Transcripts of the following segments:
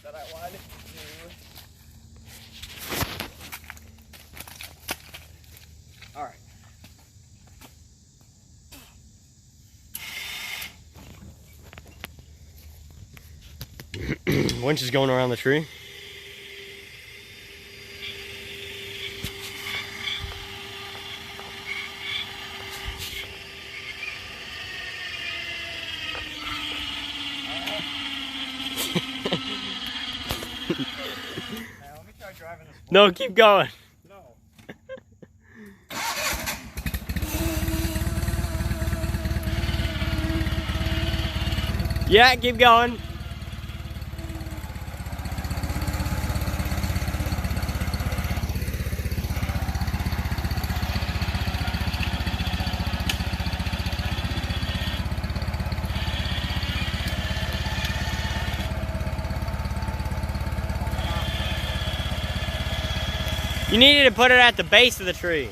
that I wanted to do. All right. Winch is going around the tree. Let me try driving this. No, keep going. No. Yeah, keep going. You needed to put it at the base of the tree.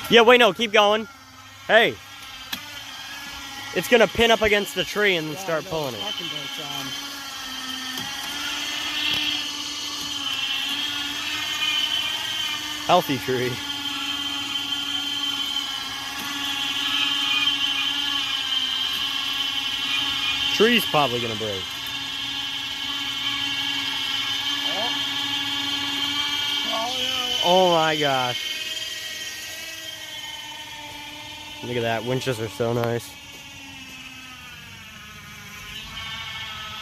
Yeah, wait, no, keep going. Hey. It's gonna pin up against the tree and then start pulling it. Healthy tree. Tree's probably gonna break. Oh my gosh. Look at that, winches are so nice.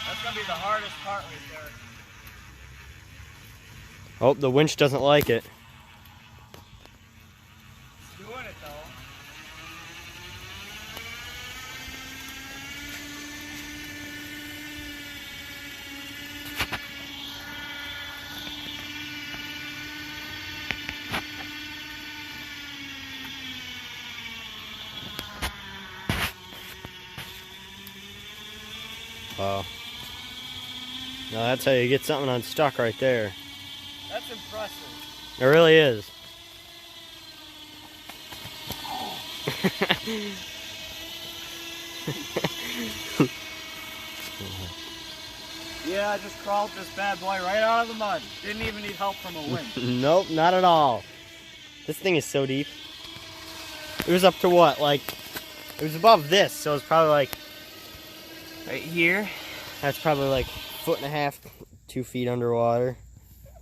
That's gonna be the hardest part right there. Oh, the winch doesn't like it. It's doing it though. Wow. Now that's how you get something unstuck right there. That's impressive. It really is. Yeah, I just crawled this bad boy right out of the mud. Didn't even need help from a winch. Nope, not at all. This thing is so deep. It was up to what? Like, it was above this, so it's probably like right here. That's probably like 1.5 feet, 2 feet underwater.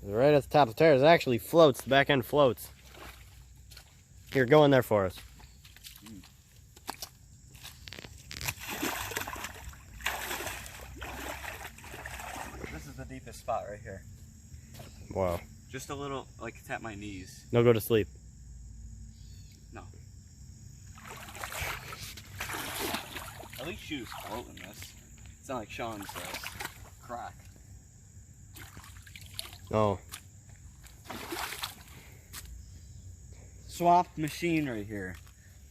Right at the top of the tires. It actually floats. The back end floats. Here, go in there for us. This is the deepest spot right here. Wow. Just a little, like it's at my knees. No, go to sleep. No. At least she was floating this. It's not like Sean's crack. Oh. Swap machine right here.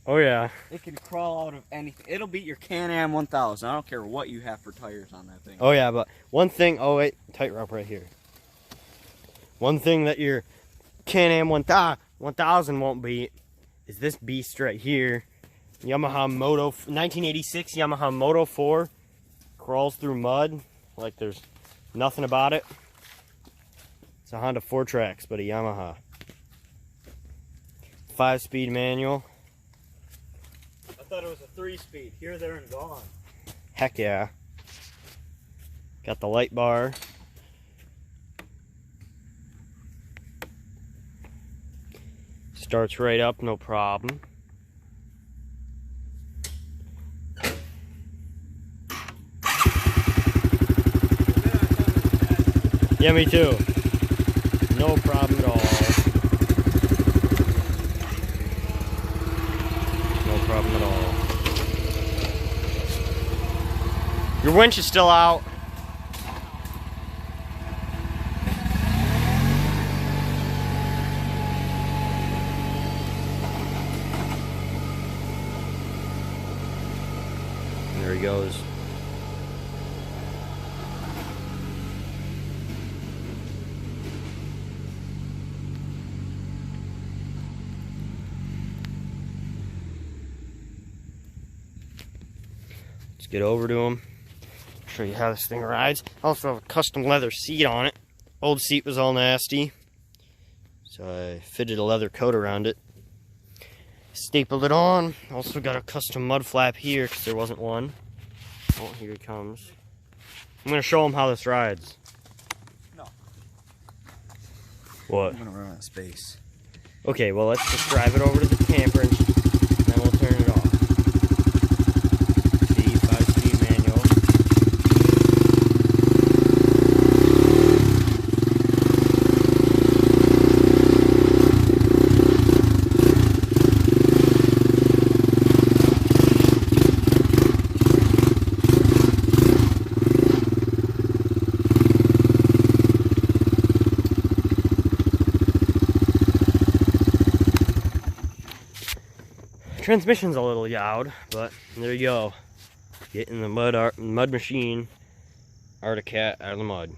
Oh yeah. It can crawl out of anything. It'll beat your Can-Am 1000. I don't care what you have for tires on that thing. Oh yeah, but one thing, oh wait, tight rope right here. One thing that your Can-Am 1000 won't beat is this beast right here. Yamaha Moto, 1986 Yamaha Moto 4. Crawls through mud like there's nothing about it. It's a Honda 4-Trax, but a Yamaha. 5-speed manual. I thought it was a 3-speed. Here, there, and gone. Heck yeah. Got the light bar. Starts right up, no problem. Yeah, me too. No problem at all. No problem at all. Your winch is still out. There he goes. Let's get over to them. Show you how this thing rides. I also have a custom leather seat on it. Old seat was all nasty, so I fitted a leather coat around it. Stapled it on. Also got a custom mud flap here because there wasn't one. Oh, here it comes. I'm gonna show them how this rides. No. What? I'm gonna run out of space. Okay, well, let's just drive it over to the camper and then we'll turn it off. See, 5-speed manual. Transmission's a little yowed, but there you go. Getting the mud machine Arctic Cat out of the mud.